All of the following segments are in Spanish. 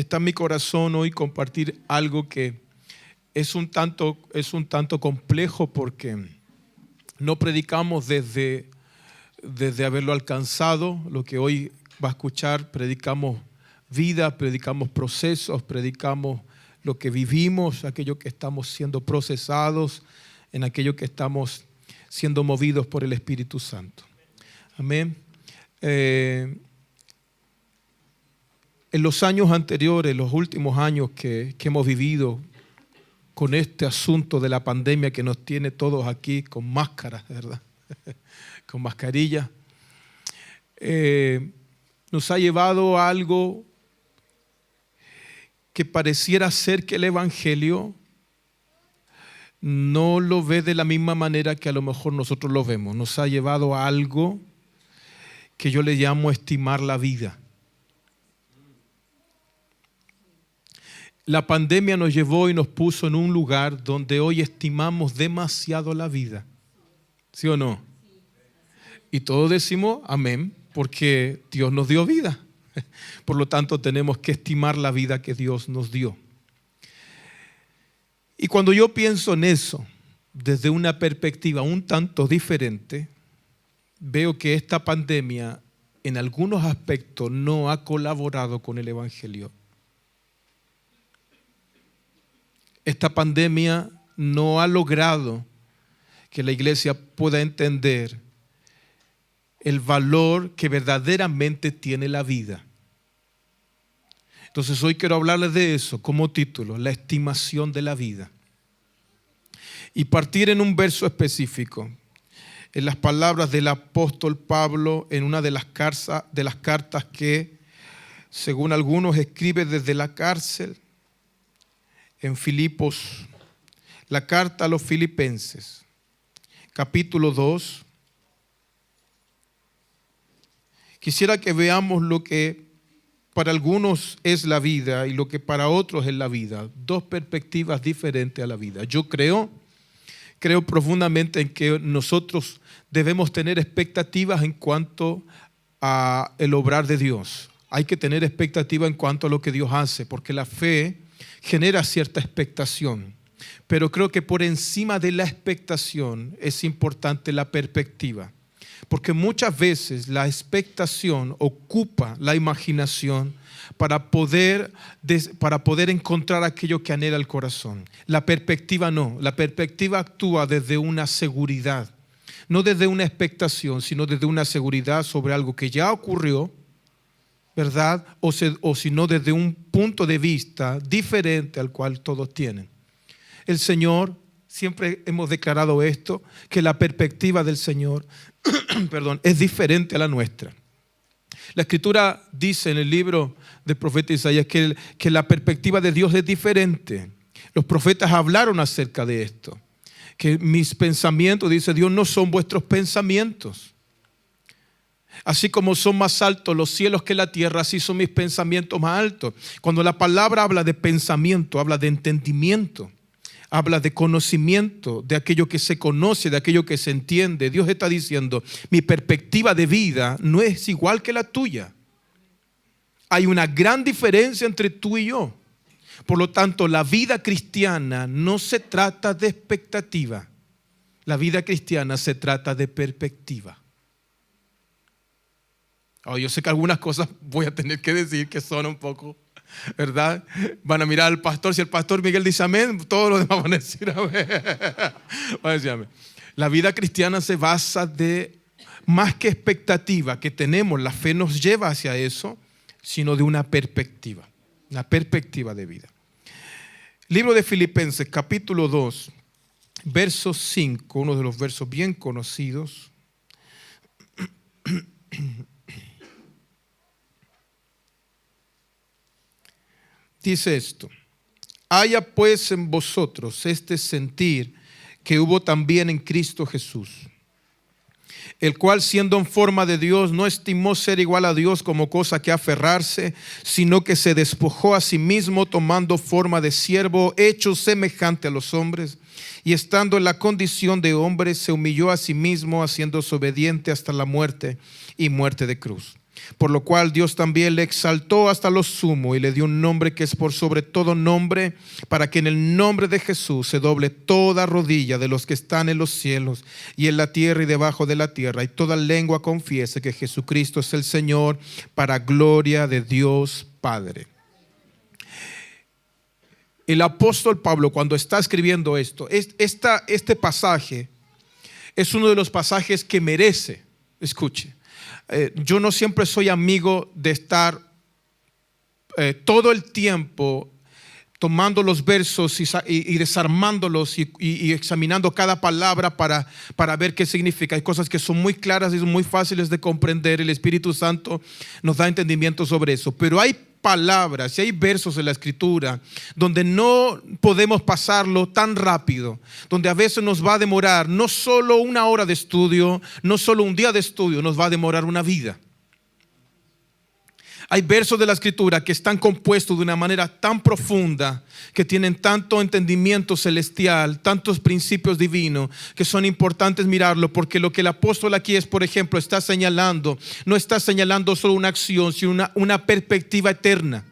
está en mi corazón hoy compartir algo que es un tanto complejo, porque no predicamos desde haberlo alcanzado. Lo que hoy va a escuchar, predicamos vida, predicamos procesos, predicamos lo que vivimos, aquello que estamos siendo procesados, en aquello que estamos siendo movidos por el Espíritu Santo. Amén. En los años anteriores, los últimos años que hemos vivido con este asunto de la pandemia que nos tiene todos aquí con máscaras, ¿verdad? Con mascarilla, nos ha llevado a algo que pareciera ser que el Evangelio no lo ve de la misma manera que a lo mejor nosotros lo vemos. Nos ha llevado a algo que yo le llamo estimar la vida. La pandemia nos llevó y nos puso en un lugar donde hoy estimamos demasiado la vida. ¿Sí o no? Y todos decimos amén, porque Dios nos dio vida. Por lo tanto, tenemos que estimar la vida que Dios nos dio. Y cuando yo pienso en eso, desde una perspectiva un tanto diferente, veo que esta pandemia en algunos aspectos no ha colaborado con el Evangelio. Esta pandemia no ha logrado que la iglesia pueda entender el valor que verdaderamente tiene la vida. Entonces hoy quiero hablarles de eso como título, la estimación de la vida. Y partir en un verso específico, en las palabras del apóstol Pablo en una de las cartas que, según algunos, escribe desde la cárcel, en Filipos, la carta a los Filipenses, capítulo 2. Quisiera que veamos lo que para algunos es la vida y lo que para otros es la vida. Dos perspectivas diferentes a la vida. Yo creo profundamente en que nosotros debemos tener expectativas en cuanto a el obrar de Dios. Hay que tener expectativa en cuanto a lo que Dios hace, porque la fe genera cierta expectación. Pero creo que por encima de la expectación es importante la perspectiva. Porque muchas veces la expectación ocupa la imaginación para poder encontrar aquello que anhela el corazón. La perspectiva no. La perspectiva actúa desde una seguridad. No desde una expectación, sino desde una seguridad sobre algo que ya ocurrió, ¿verdad? O sino desde un punto de vista diferente al cual todos tienen. El Señor, siempre hemos declarado esto, que la perspectiva del Señor es diferente a la nuestra. La Escritura dice en el libro del profeta Isaías que la perspectiva de Dios es diferente. Los profetas hablaron acerca de esto. Que mis pensamientos, dice Dios, no son vuestros pensamientos. Así como son más altos los cielos que la tierra, así son mis pensamientos más altos. Cuando la palabra habla de pensamiento, habla de entendimiento. Habla de conocimiento, de aquello que se conoce, de aquello que se entiende. Dios está diciendo, mi perspectiva de vida no es igual que la tuya. Hay una gran diferencia entre tú y yo. Por lo tanto, la vida cristiana no se trata de expectativa. La vida cristiana se trata de perspectiva. Yo sé que algunas cosas voy a tener que decir que son un poco... ¿verdad? Van a mirar al pastor. Si el pastor Miguel dice amén, todos los demás van a decir amén. Van a decir amén. La vida cristiana se basa de más que expectativa que tenemos, la fe nos lleva hacia eso, sino de una perspectiva de vida. Libro de Filipenses, capítulo 2, verso 5, uno de los versos bien conocidos. Dice esto: haya pues en vosotros este sentir que hubo también en Cristo Jesús, el cual siendo en forma de Dios no estimó ser igual a Dios como cosa que aferrarse, sino que se despojó a sí mismo, tomando forma de siervo, hecho semejante a los hombres, y estando en la condición de hombre se humilló a sí mismo, haciéndose obediente hasta la muerte y muerte de cruz. por lo cual Dios también le exaltó hasta lo sumo y le dio un nombre que es por sobre todo nombre, para que en el nombre de Jesús se doble toda rodilla de los que están en los cielos y en la tierra y debajo de la tierra, y toda lengua confiese que Jesucristo es el Señor, para gloria de Dios Padre. El apóstol Pablo, cuando está escribiendo esto, este pasaje es uno de los pasajes que merece, escuche, yo no siempre soy amigo de estar todo el tiempo tomando los versos y desarmándolos y examinando cada palabra para ver qué significa. Hay cosas que son muy claras y son muy fáciles de comprender. El Espíritu Santo nos da entendimiento sobre eso. Pero hay palabras y hay versos en la Escritura donde no podemos pasarlo tan rápido, donde a veces nos va a demorar no solo una hora de estudio, no solo un día de estudio, nos va a demorar una vida. Hay versos de la Escritura que están compuestos de una manera tan profunda, que tienen tanto entendimiento celestial, tantos principios divinos, que son importantes mirarlo, porque lo que el apóstol aquí es, por ejemplo, está señalando, no está señalando solo una acción, sino una perspectiva eterna.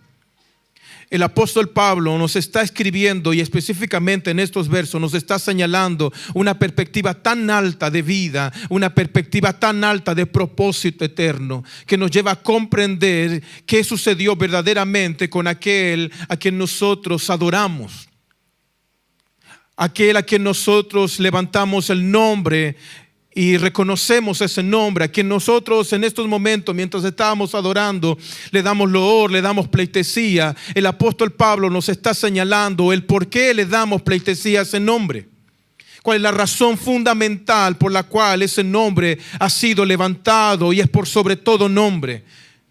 El apóstol Pablo nos está escribiendo, y específicamente en estos versos nos está señalando una perspectiva tan alta de vida, una perspectiva tan alta de propósito eterno, que nos lleva a comprender qué sucedió verdaderamente con aquel a quien nosotros adoramos, aquel a quien nosotros levantamos el nombre y reconocemos ese nombre, a quien nosotros en estos momentos, mientras estábamos adorando, le damos loor, le damos pleitesía. El apóstol Pablo nos está señalando el por qué le damos pleitesía a ese nombre. ¿Cuál es la razón fundamental por la cual ese nombre ha sido levantado y es por sobre todo nombre?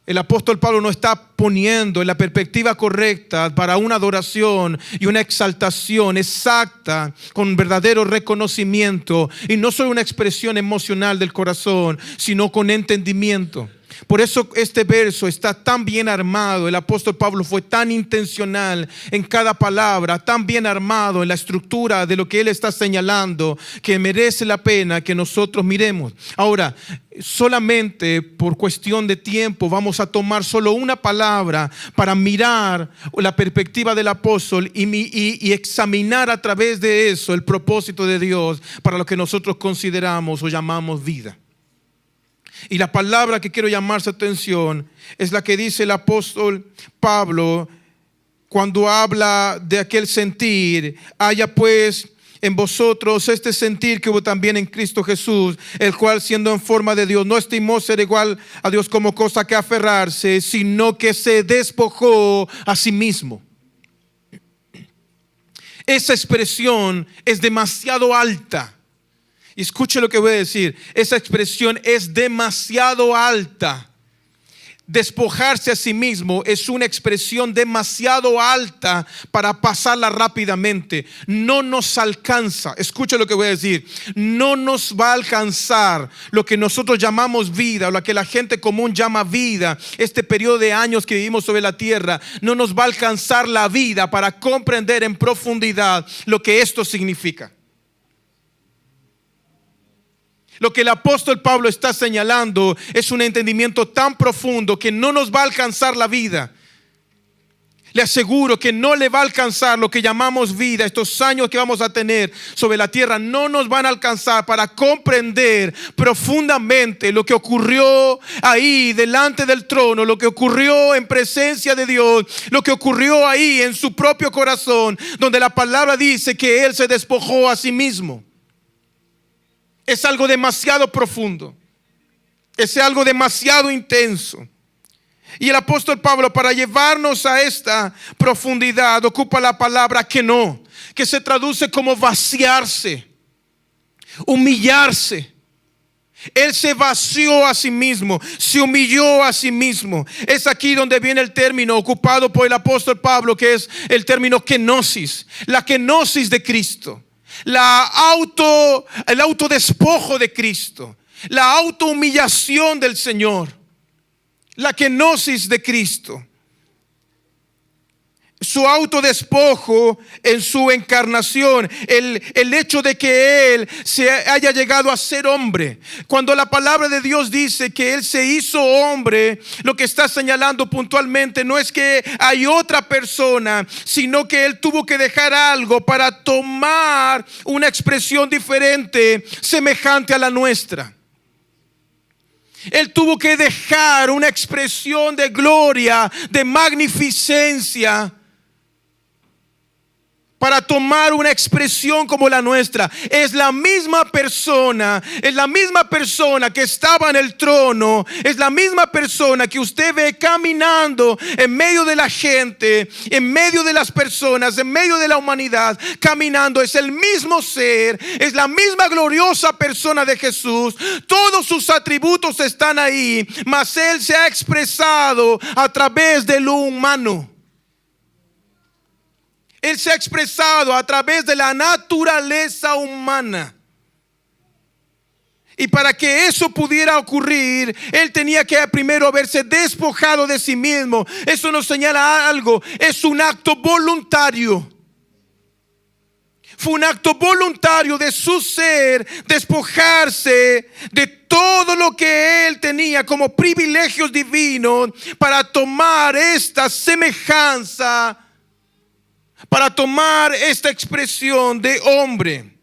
El apóstol Pablo nos está poniendo en la perspectiva correcta para una adoración y una exaltación exacta, con verdadero reconocimiento, y no solo una expresión emocional del corazón, sino con entendimiento. Por eso este verso está tan bien armado. El apóstol Pablo fue tan intencional en cada palabra, tan bien armado en la estructura de lo que él está señalando, que merece la pena que nosotros miremos. Ahora, solamente por cuestión de tiempo vamos a tomar solo una palabra para mirar la perspectiva del apóstol y examinar a través de eso el propósito de Dios para lo que nosotros consideramos o llamamos vida. Y la palabra que quiero llamar su atención es la que dice el apóstol Pablo cuando habla de aquel sentir: haya pues en vosotros este sentir que hubo también en Cristo Jesús, el cual siendo en forma de Dios no estimó ser igual a Dios como cosa que aferrarse, sino que se despojó a sí mismo. Esa expresión es demasiado alta. Y escuche lo que voy a decir. Esa expresión es demasiado alta. Despojarse a sí mismo es una expresión demasiado alta para pasarla rápidamente. No nos alcanza. Escuche lo que voy a decir. No nos va a alcanzar lo que nosotros llamamos vida, o lo que la gente común llama vida. Este periodo de años que vivimos sobre la tierra, no nos va a alcanzar la vida para comprender en profundidad lo que esto significa. Lo que el apóstol Pablo está señalando es un entendimiento tan profundo que no nos va a alcanzar la vida. Le aseguro que no le va a alcanzar lo que llamamos vida. Estos años que vamos a tener sobre la tierra no nos van a alcanzar para comprender profundamente lo que ocurrió ahí delante del trono, lo que ocurrió en presencia de Dios, lo que ocurrió ahí en su propio corazón, donde la palabra dice que Él se despojó a sí mismo. Es algo demasiado profundo, es algo demasiado intenso. Y el apóstol Pablo, para llevarnos a esta profundidad, ocupa la palabra keno, que se traduce como vaciarse, humillarse. Él se vació a sí mismo, se humilló a sí mismo. Es aquí donde viene el término ocupado por el apóstol Pablo, que es el término kenosis, la kenosis de Cristo. El autodespojo de Cristo, la autohumillación del Señor, la kenosis de Cristo. su autodespojo en su encarnación, el hecho de que Él se haya llegado a ser hombre. Cuando la palabra de Dios dice que Él se hizo hombre, lo que está señalando puntualmente no es que hay otra persona, sino que Él tuvo que dejar algo para tomar una expresión diferente, semejante a la nuestra. Él tuvo que dejar una expresión de gloria, de magnificencia, para tomar una expresión como la nuestra. Es la misma persona que estaba en el trono, es la misma persona que usted ve caminando en medio de la gente, en medio de las personas, en medio de la humanidad, caminando. Es el mismo ser, es la misma gloriosa persona de Jesús. Todos sus atributos están ahí, mas Él se ha expresado a través de lo humano. Él se ha expresado a través de la naturaleza humana. Y para que eso pudiera ocurrir, Él tenía que primero haberse despojado de sí mismo. Eso nos señala algo. Es un acto voluntario. Fue un acto voluntario de su ser, despojarse de todo lo que Él tenía como privilegios divinos para tomar esta semejanza, para tomar esta expresión de hombre.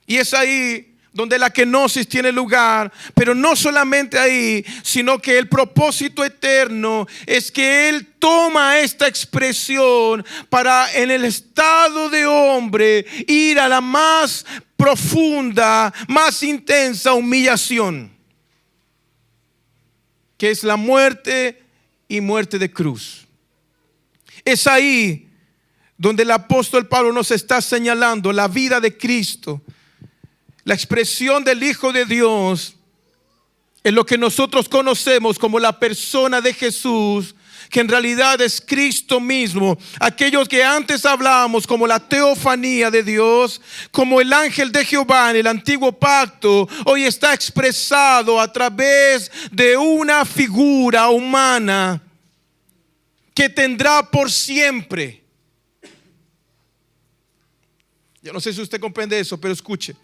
Y es ahí donde la kenosis tiene lugar, pero no solamente ahí, sino que el propósito eterno es que Él toma esta expresión para, en el estado de hombre, ir a la más profunda, más intensa humillación, que es la muerte y muerte de cruz. Es ahí donde el apóstol Pablo nos está señalando la vida de Cristo, la expresión del Hijo de Dios, en lo que nosotros conocemos como la persona de Jesús, que en realidad es Cristo mismo. Aquellos que antes hablábamos como la teofanía de Dios, como el ángel de Jehová en el antiguo pacto, hoy está expresado a través de una figura humana que tendrá por siempre. Yo no sé si usted comprende eso, pero escuche.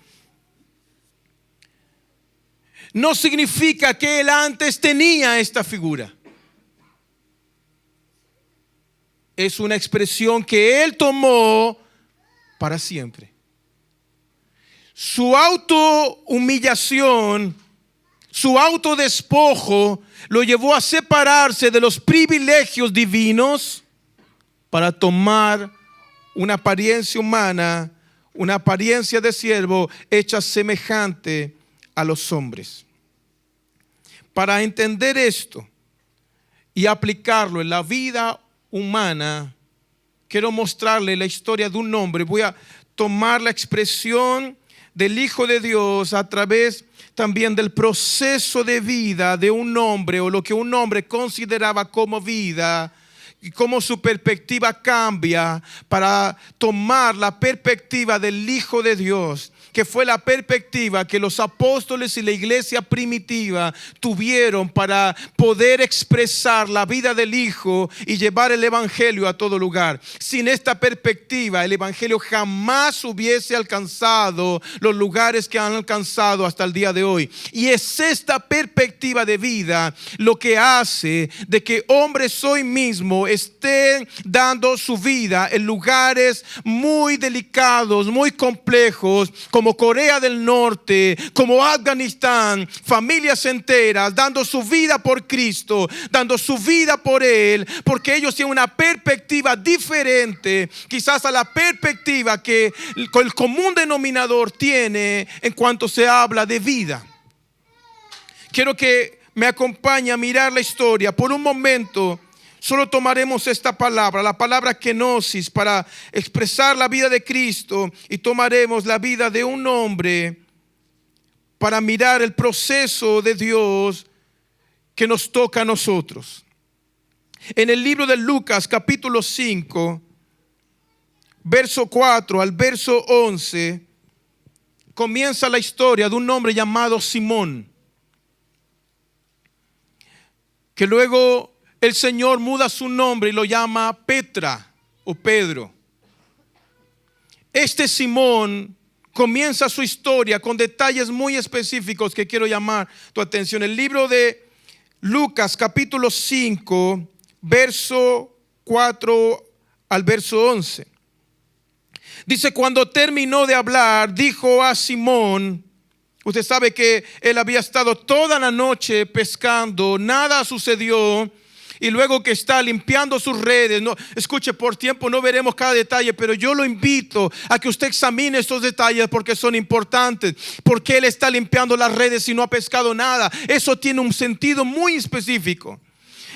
No significa que Él antes tenía esta figura. Es una expresión que Él tomó para siempre. Su autohumillación, su autodespojo lo llevó a separarse de los privilegios divinos para tomar una apariencia humana, una apariencia de siervo hecha semejante a los hombres. Para entender esto y aplicarlo en la vida humana, quiero mostrarle la historia de un hombre. Voy a tomar la expresión del Hijo de Dios a través también del proceso de vida de un hombre, o lo que un hombre consideraba como vida, y cómo su perspectiva cambia para tomar la perspectiva del Hijo de Dios, que fue la perspectiva que los apóstoles y la iglesia primitiva tuvieron para poder expresar la vida del Hijo y llevar el evangelio a todo lugar. Sin esta perspectiva, el evangelio jamás hubiese alcanzado los lugares que han alcanzado hasta el día de hoy. Y es esta perspectiva de vida lo que hace de que hombres hoy mismo estén dando su vida en lugares muy delicados, muy complejos, como Corea del Norte, como Afganistán, familias enteras dando su vida por Cristo, dando su vida por Él, porque ellos tienen una perspectiva diferente quizás a la perspectiva que el común denominador tiene en cuanto se habla de vida. Quiero que me acompañe a mirar la historia por un momento. Solo tomaremos esta palabra, la palabra kenosis, para expresar la vida de Cristo, y tomaremos la vida de un hombre para mirar el proceso de Dios que nos toca a nosotros. En el libro de Lucas, capítulo 5, verso 4 al verso 11, comienza la historia de un hombre llamado Simón, que luego el Señor muda su nombre y lo llama Petra o Pedro. Este Simón comienza su historia con detalles muy específicos que quiero llamar tu atención. El libro de Lucas capítulo 5, verso 4 al verso 11. Dice: cuando terminó de hablar, dijo a Simón. Usted sabe que él había estado toda la noche pescando, nada sucedió. Y luego que está limpiando sus redes, no, escuche, por tiempo no veremos cada detalle, pero yo lo invito a que usted examine estos detalles porque son importantes. Porque él está limpiando las redes y no ha pescado nada. Eso tiene un sentido muy específico.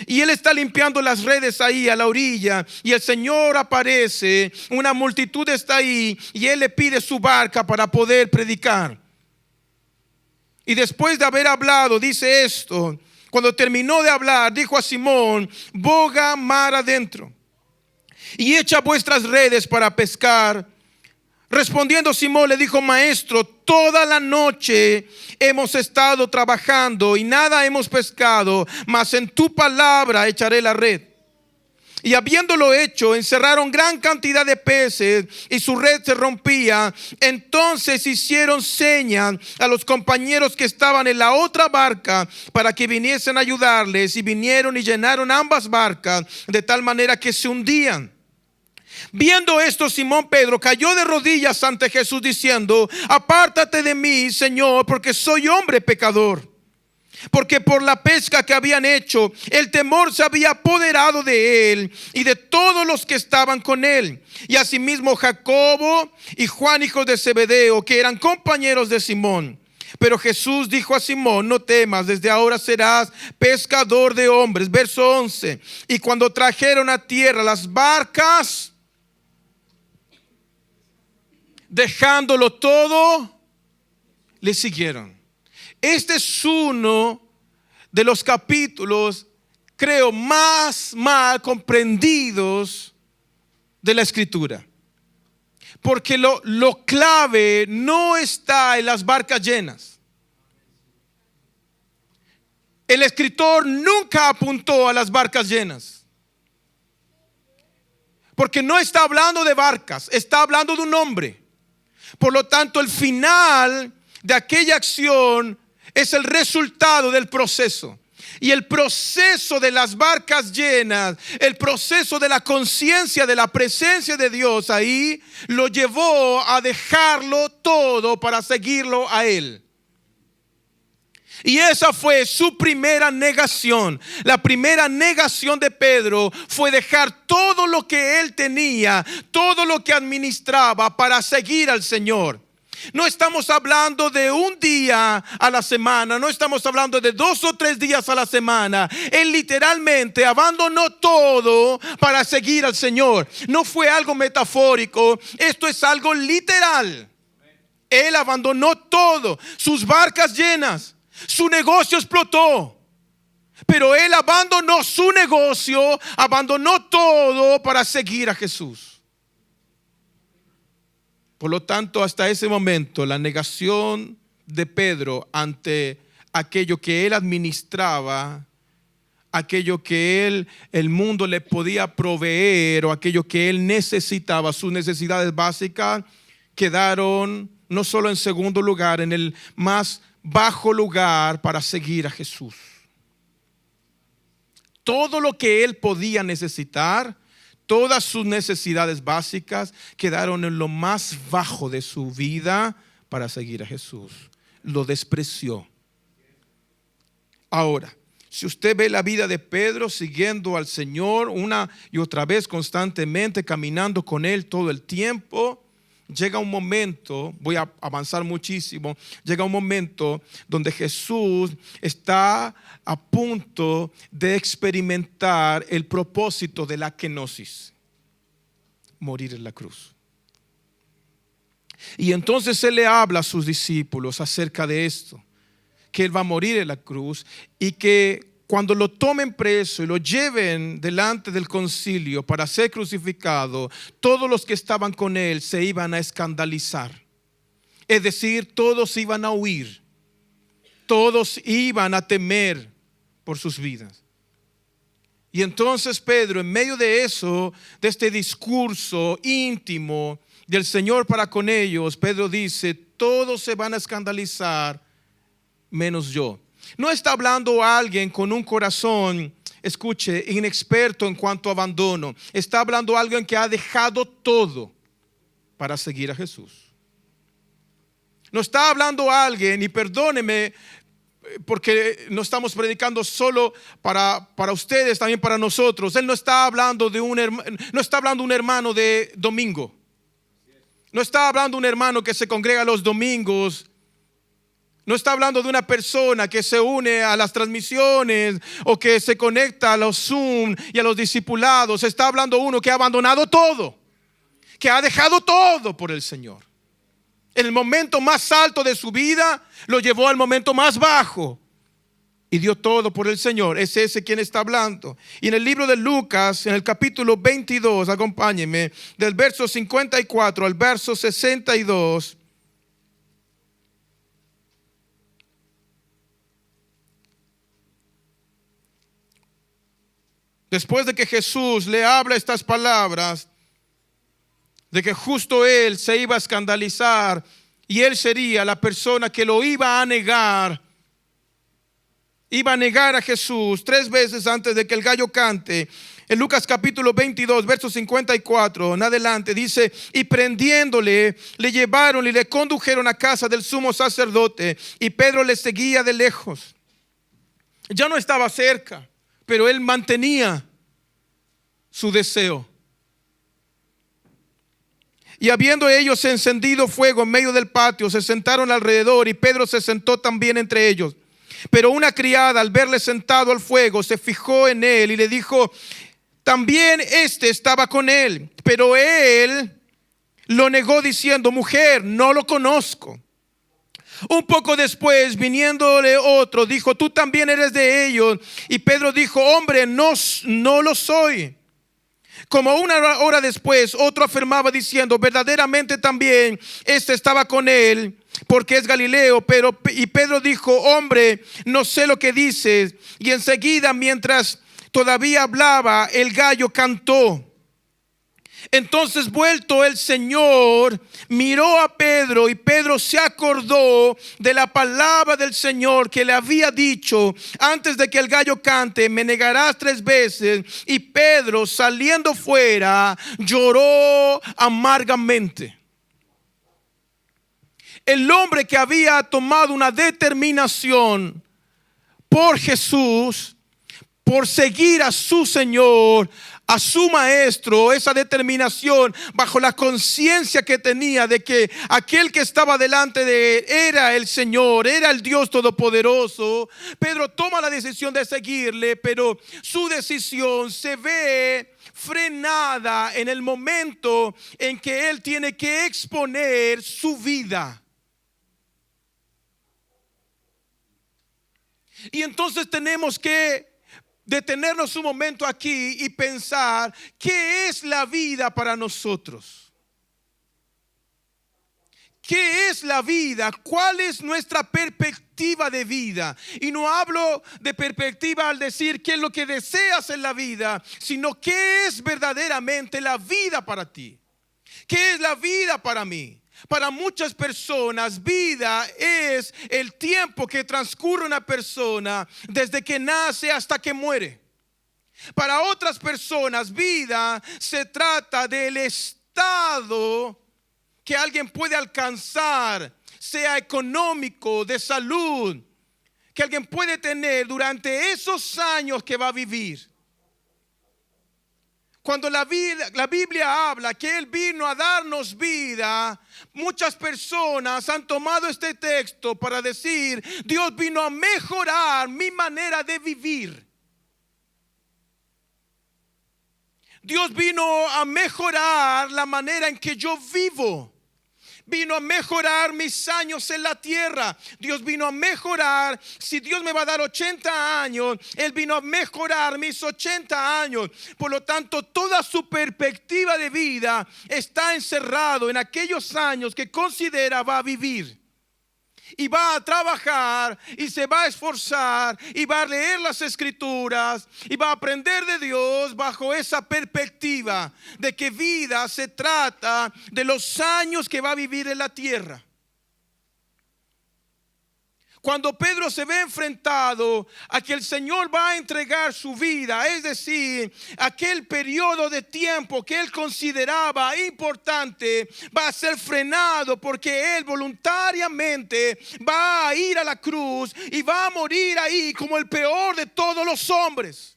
Y él está limpiando las redes ahí a la orilla, y el Señor aparece, una multitud está ahí, y él le pide su barca para poder predicar. Y después de haber hablado, dice esto: cuando terminó de hablar, dijo a Simón: boga mar adentro y echa vuestras redes para pescar. Respondiendo Simón le dijo: maestro, toda la noche hemos estado trabajando y nada hemos pescado, mas en tu palabra echaré la red. Y habiéndolo hecho, encerraron gran cantidad de peces y su red se rompía. Entonces hicieron señas a los compañeros que estaban en la otra barca para que viniesen a ayudarles, y vinieron y llenaron ambas barcas de tal manera que se hundían. Viendo esto, Simón Pedro cayó de rodillas ante Jesús diciendo: apártate de mí, Señor, porque soy hombre pecador. Porque por la pesca que habían hecho, el temor se había apoderado de él y de todos los que estaban con él. Y asimismo Jacobo y Juan, hijos de Zebedeo, que eran compañeros de Simón. Pero Jesús dijo a Simón: no temas, desde ahora serás pescador de hombres. Verso 11. Y cuando trajeron a tierra las barcas, dejándolo todo, le siguieron. Este es uno de los capítulos, creo, más mal comprendidos de la Escritura. Porque lo clave no está en las barcas llenas. El escritor nunca apuntó a las barcas llenas. Porque no está hablando de barcas, está hablando de un hombre. Por lo tanto, el final de aquella acción es el resultado del proceso. Y el proceso de las barcas llenas, el proceso de la conciencia de la presencia de Dios ahí, lo llevó a dejarlo todo para seguirlo a Él. Y esa fue su primera negación. La primera negación de Pedro fue dejar todo lo que él tenía, todo lo que administraba, para seguir al Señor. No estamos hablando de un día a la semana, no estamos hablando de 2 o 3 días a la semana. Él literalmente abandonó todo para seguir al Señor. No fue algo metafórico, esto es algo literal. Él abandonó todo, sus barcas llenas, su negocio explotó. Pero él abandonó su negocio, abandonó todo para seguir a Jesús. Por lo tanto, hasta ese momento, la negación de Pedro ante aquello que él administraba, aquello que el mundo le podía proveer, o aquello que él necesitaba, sus necesidades básicas, quedaron no solo en segundo lugar, en el más bajo lugar para seguir a Jesús. Todo lo que él podía necesitar, todas sus necesidades básicas, quedaron en lo más bajo de su vida para seguir a Jesús. Lo despreció. Ahora, si usted ve la vida de Pedro siguiendo al Señor una y otra vez, constantemente caminando con Él todo el tiempo, llega un momento, voy a avanzar muchísimo, llega un momento donde Jesús está a punto de experimentar el propósito de la kenosis, morir en la cruz. Y entonces Él le habla a sus discípulos acerca de esto, que Él va a morir en la cruz, y que cuando lo tomen preso y lo lleven delante del concilio para ser crucificado, todos los que estaban con Él se iban a escandalizar. Es decir, todos iban a huir, todos iban a temer por sus vidas. Y entonces Pedro, en medio de eso, de este discurso íntimo del Señor para con ellos, Pedro dice: todos se van a escandalizar menos yo. No está hablando alguien con un corazón, escuche, inexperto en cuanto a abandono. Está hablando alguien que ha dejado todo para seguir a Jesús. No está hablando alguien, y perdóneme, porque no estamos predicando solo para ustedes, también para nosotros. Él no está hablando de un hermano de domingo. No está hablando de un hermano que se congrega los domingos. No está hablando de una persona que se une a las transmisiones o que se conecta a los Zoom y a los discipulados. Está hablando de uno que ha abandonado todo, que ha dejado todo por el Señor. En el momento más alto de su vida lo llevó al momento más bajo y dio todo por el Señor. Es ese quien está hablando. Y en el libro de Lucas, en el capítulo 22, acompáñenme, del verso 54 al verso 62. Después de que Jesús le habla estas palabras, de que justo él se iba a escandalizar y él sería la persona que lo iba a negar a Jesús 3 veces antes de que el gallo cante. En Lucas capítulo 22, verso 54 en adelante dice: y prendiéndole, le llevaron y le condujeron a casa del sumo sacerdote, y Pedro le seguía de lejos. Ya no estaba cerca, pero él mantenía su deseo. Y habiendo ellos encendido fuego en medio del patio, se sentaron alrededor, y Pedro se sentó también entre ellos. Pero una criada, al verle sentado al fuego, se fijó en él y le dijo: también este estaba con él. Pero él lo negó diciendo: mujer, no lo conozco. Un poco después, viniéndole otro, dijo: tú también eres de ellos. Y Pedro dijo: hombre, no lo soy. Como una hora después, otro afirmaba diciendo: verdaderamente también este estaba con él, porque es Galileo. Y Pedro dijo: hombre, no sé lo que dices. Y enseguida, mientras todavía hablaba, el gallo cantó. Entonces, vuelto el Señor, miró a Pedro, y Pedro se acordó de la palabra del Señor que le había dicho: antes de que el gallo cante, me negarás 3 veces. Y Pedro, saliendo fuera, lloró amargamente. El hombre que había tomado una determinación por Jesús, por seguir a su Señor, a su maestro, esa determinación bajo la conciencia que tenía de que aquel que estaba delante de él era el Señor, era el Dios Todopoderoso. Pedro toma la decisión de seguirle, pero su decisión se ve frenada en el momento en que él tiene que exponer su vida. Y entonces tenemos que detenernos un momento aquí y pensar: ¿qué es la vida para nosotros? ¿Qué es la vida? ¿Cuál es nuestra perspectiva de vida? Y no hablo de perspectiva al decir qué es lo que deseas en la vida, sino qué es verdaderamente la vida para ti. ¿Qué es la vida para mí? Para muchas personas, vida es el tiempo que transcurre una persona desde que nace hasta que muere. Para otras personas, vida se trata del estado que alguien puede alcanzar, sea económico, de salud, que alguien puede tener durante esos años que va a vivir. Cuando la Biblia habla que Él vino a darnos vida, muchas personas han tomado este texto para decir: Dios vino a mejorar mi manera de vivir. Dios vino a mejorar la manera en que yo vivo. Vino a mejorar mis años en la tierra. Dios vino a mejorar. Si Dios me va a dar 80 años, Él vino a mejorar mis 80 años. Por lo tanto, toda su perspectiva de vida está encerrado en aquellos años que considera va a vivir. y va a trabajar y se va a esforzar y va a leer las escrituras y va a aprender de Dios bajo esa perspectiva de que vida se trata de los años que va a vivir en la tierra. Cuando Pedro se ve enfrentado a que el Señor va a entregar su vida, es decir, aquel periodo de tiempo que él consideraba importante, va a ser frenado porque él voluntariamente va a ir a la cruz y va a morir ahí como el peor de todos los hombres.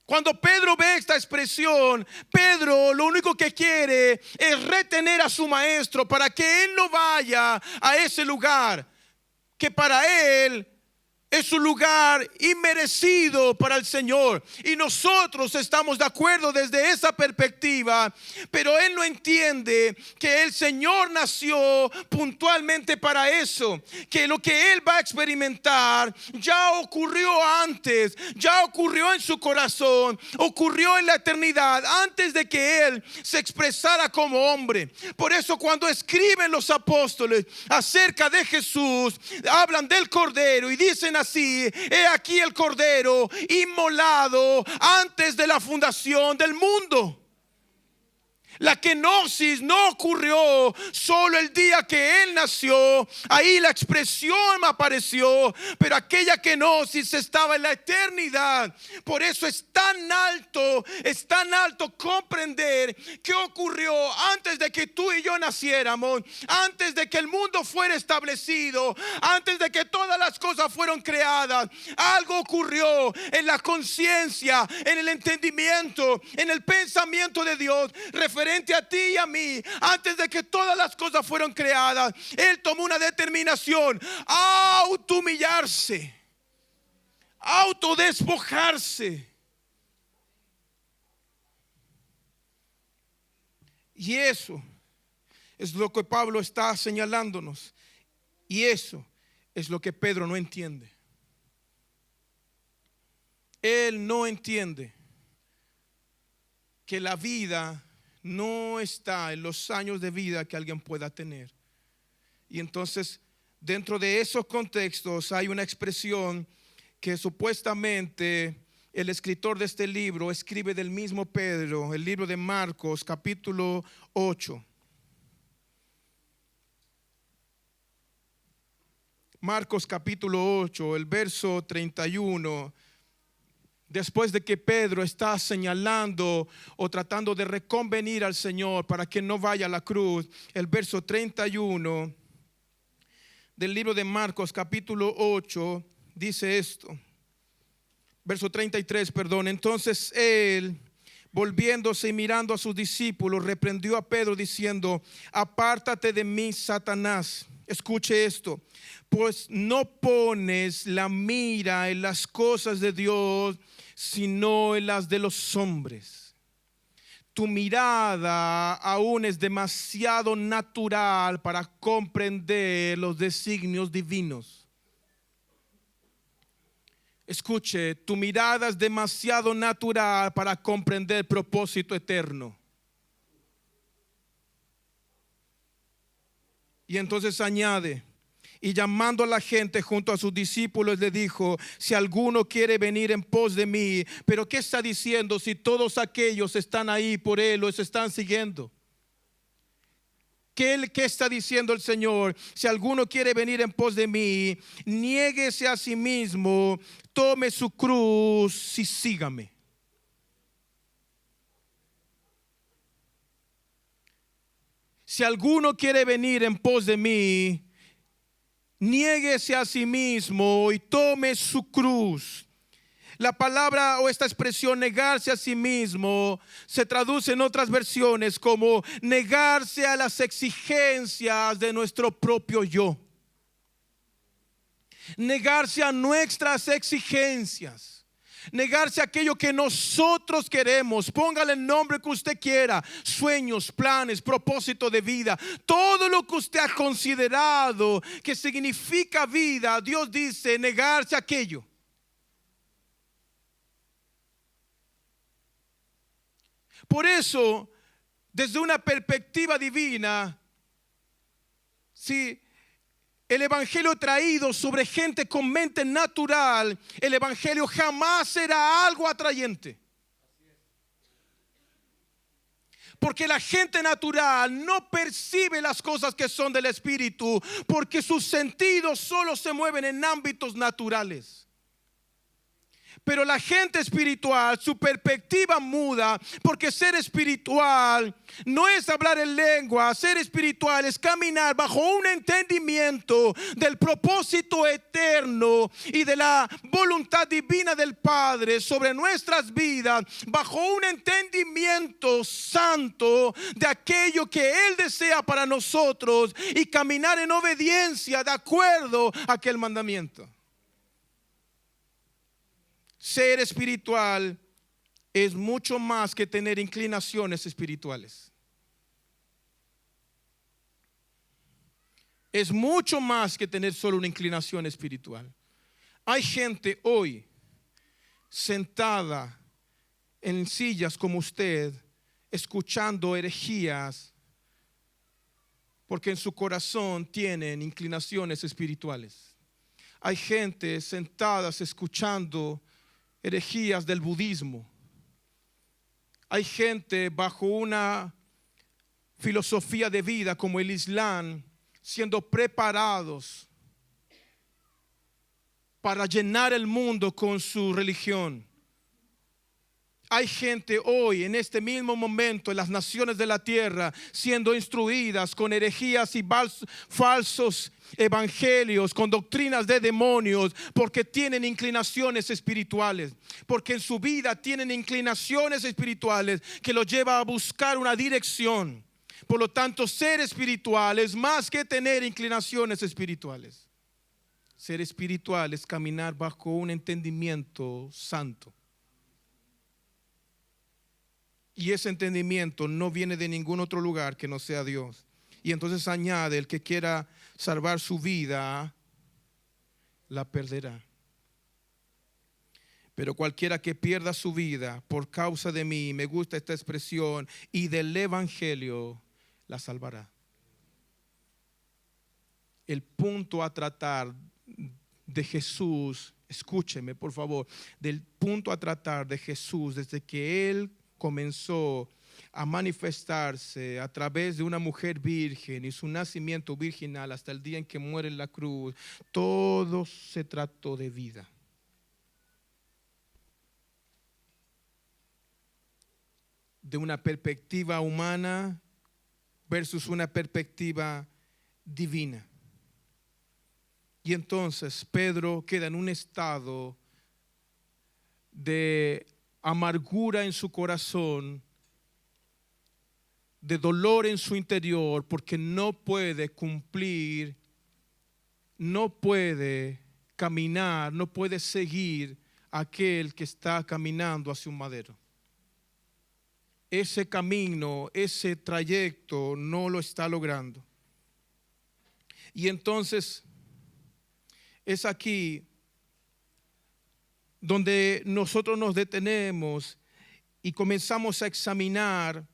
Cuando Pedro ve esta expresión, Pedro lo único que quiere es retener a su maestro para que él no vaya a ese lugar que para él es un lugar inmerecido para el Señor. Y nosotros estamos de acuerdo desde esa perspectiva, pero él no entiende que el Señor nació puntualmente para eso, que lo que él va a experimentar ya ocurrió antes, ya ocurrió en su corazón, ocurrió en la eternidad, antes de que él se expresara como hombre. Por eso cuando escriben los apóstoles acerca de Jesús, hablan del Cordero y dicen así: he aquí el Cordero inmolado antes de la fundación del mundo. La kenosis no ocurrió solo el día que él nació, ahí la expresión apareció, pero aquella kenosis estaba en la eternidad. Por eso es tan alto comprender qué ocurrió antes de que tú y yo naciéramos, antes de que el mundo fuera establecido, antes de que todas las cosas fueron creadas. Algo ocurrió en la conciencia, en el entendimiento, en el pensamiento de Dios referente a ti y a mí. Antes de que todas las cosas fueron creadas, él tomó una determinación: autohumillarse, autodespojarse. Y eso es lo que Pablo está señalándonos, y eso es lo que Pedro no entiende. Él no entiende que la vida no está en los años de vida que alguien pueda tener. Y entonces, dentro de esos contextos hay una expresión que supuestamente el escritor de este libro escribe del mismo Pedro, el libro de Marcos, capítulo 8. Marcos capítulo 8, el verso 31. Después de que Pedro está señalando o tratando de reconvenir al Señor para que no vaya a la cruz, el verso 31 del libro de Marcos capítulo 8 dice esto. Verso 33, perdón. Entonces él, volviéndose y mirando a sus discípulos, reprendió a Pedro diciendo: apártate de mí, Satanás. Escuche esto: pues no pones la mira en las cosas de Dios, sino en las de los hombres. Tu mirada aún es demasiado natural para comprender los designios divinos. Escuche, tu mirada es demasiado natural para comprender el propósito eterno. Y entonces añade: y llamando a la gente junto a sus discípulos le dijo: si alguno quiere venir en pos de mí. Pero ¿qué está diciendo si todos aquellos están ahí por él, los están siguiendo? ¿Qué está diciendo el Señor? Si alguno quiere venir en pos de mí, niéguese a sí mismo, tome su cruz y sígame. Si alguno quiere venir en pos de mí, niéguese a sí mismo y tome su cruz. La palabra o esta expresión negarse a sí mismo se traduce en otras versiones como negarse a las exigencias de nuestro propio yo. Negarse a nuestras exigencias. Negarse a aquello que nosotros queremos. Póngale el nombre que usted quiera: sueños, planes, propósito de vida. Todo lo que usted ha considerado que significa vida, Dios dice negarse a aquello. Por eso, desde una perspectiva divina, Si el evangelio traído sobre gente con mente natural, el evangelio jamás será algo atrayente. Porque la gente natural no percibe las cosas que son del Espíritu, porque sus sentidos solo se mueven en ámbitos naturales. Pero la gente espiritual, su perspectiva muda, porque ser espiritual no es hablar en lengua. Ser espiritual es caminar bajo un entendimiento del propósito eterno y de la voluntad divina del Padre sobre nuestras vidas, bajo un entendimiento santo de aquello que Él desea para nosotros, y caminar en obediencia de acuerdo a aquel mandamiento. Ser espiritual es mucho más que tener inclinaciones espirituales. Es mucho más que tener solo una inclinación espiritual. Hay gente hoy sentada en sillas como usted, escuchando herejías, porque en su corazón tienen inclinaciones espirituales. Hay gente sentada escuchando herejías del budismo. Hay gente bajo una filosofía de vida como el Islam, siendo preparados para llenar el mundo con su religión. Hay gente hoy, en este mismo momento, en las naciones de la tierra, siendo instruidas con herejías y falsos evangelios, con doctrinas de demonios, porque tienen inclinaciones espirituales, porque en su vida tienen inclinaciones espirituales que los lleva a buscar una dirección. Por lo tanto, ser espiritual es más que tener inclinaciones espirituales. Ser espiritual es caminar bajo un entendimiento santo. Y ese entendimiento no viene de ningún otro lugar que no sea Dios. Y entonces añade: el que quiera salvar su vida, la perderá. Pero cualquiera que pierda su vida por causa de mí, me gusta esta expresión, y del evangelio, la salvará. El punto a tratar de Jesús, escúcheme por favor, del punto a tratar de Jesús desde que Él comenzó a manifestarse a través de una mujer virgen y su nacimiento virginal hasta el día en que muere en la cruz, todo se trató de vida. De una perspectiva humana versus una perspectiva divina. Y entonces Pedro queda en un estado de amargura en su corazón, de dolor en su interior, porque no puede cumplir, no puede caminar, no puede seguir a aquel que está caminando hacia un madero. Ese camino, ese trayecto no lo está logrando. Y entonces es aquí donde nosotros nos detenemos y comenzamos a examinar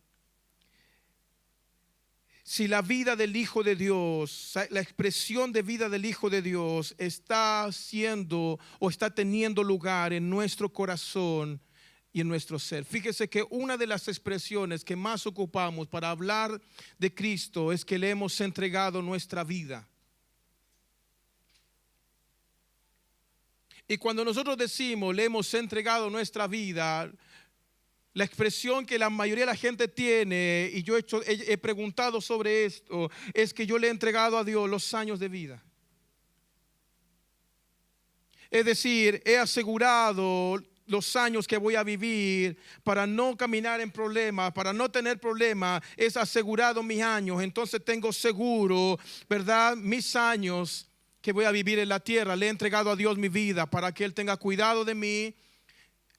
si la vida del Hijo de Dios, la expresión de vida del Hijo de Dios está siendo o está teniendo lugar en nuestro corazón y en nuestro ser. Fíjese que una de las expresiones que más ocupamos para hablar de Cristo es que le hemos entregado nuestra vida. Y cuando nosotros decimos le hemos entregado nuestra vida, la expresión que la mayoría de la gente tiene, y yo he preguntado sobre esto, es que yo le he entregado a Dios los años de vida. Es decir, he asegurado los años que voy a vivir para no caminar en problemas, para no tener problemas. Es asegurado mis años, entonces tengo seguro, ¿verdad? Mis años que voy a vivir en la tierra. Le he entregado a Dios mi vida para que Él tenga cuidado de mí.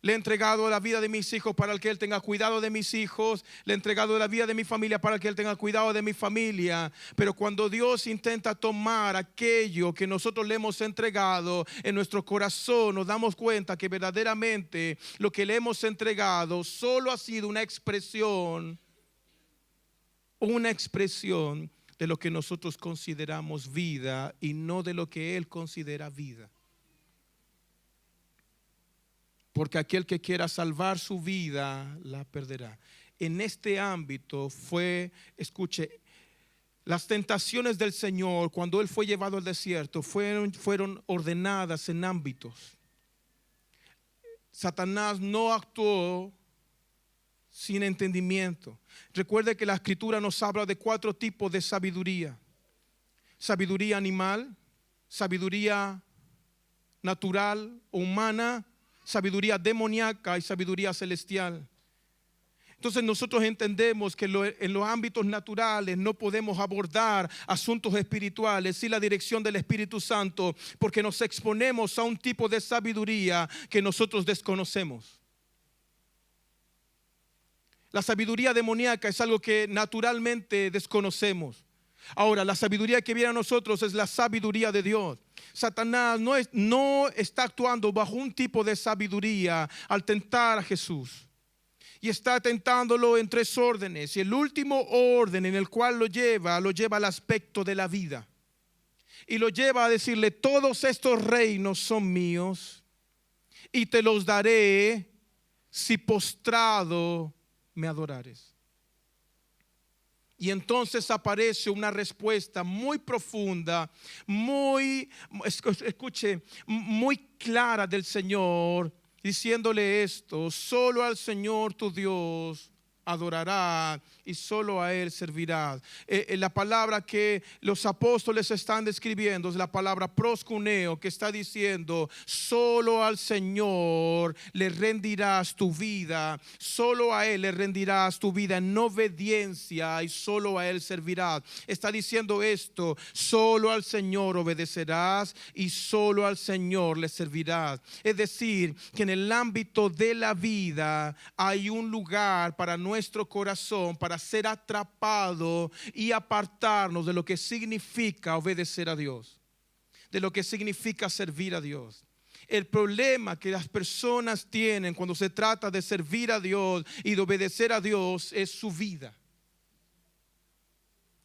Le he entregado la vida de mis hijos para que Él tenga cuidado de mis hijos. Le he entregado la vida de mi familia para que Él tenga cuidado de mi familia. Pero cuando Dios intenta tomar aquello que nosotros le hemos entregado en nuestro corazón, nos damos cuenta que verdaderamente lo que le hemos entregado solo ha sido una expresión de lo que nosotros consideramos vida y no de lo que Él considera vida. Porque aquel que quiera salvar su vida, la perderá. En este ámbito escuche, las tentaciones del Señor cuando Él fue llevado al desierto fueron ordenadas en ámbitos. Satanás no actuó sin entendimiento. Recuerde que la Escritura nos habla de 4 tipos de sabiduría. Sabiduría animal, sabiduría natural o humana, sabiduría demoníaca y sabiduría celestial. Entonces nosotros entendemos que en los ámbitos naturales no podemos abordar asuntos espirituales sin la dirección del Espíritu Santo, porque nos exponemos a un tipo de sabiduría que nosotros desconocemos. La sabiduría demoníaca es algo que naturalmente desconocemos. Ahora, la sabiduría que viene a nosotros es la sabiduría de Dios. Satanás no está actuando bajo un tipo de sabiduría al tentar a Jesús. Y está tentándolo en 3 órdenes. Y el último orden en el cual lo lleva al aspecto de la vida. Y lo lleva a decirle: todos estos reinos son míos y te los daré si postrado me adorares. Y entonces aparece una respuesta muy profunda, muy clara del Señor, diciéndole esto: solo al Señor tu Dios adorará y solo a Él servirá. La palabra que los apóstoles están describiendo es la palabra proskuneo, que está diciendo: solo al Señor le rendirás tu vida, solo a Él le rendirás tu vida en obediencia y solo a Él servirás. Está diciendo esto: solo al Señor obedecerás y solo al Señor le servirás. Es decir, que en el ámbito de la vida hay un lugar para nuestro corazón para ser atrapado y apartarnos de lo que significa obedecer a Dios, de lo que significa servir a Dios. El problema que las personas tienen cuando se trata de servir a Dios y de obedecer a Dios es su vida.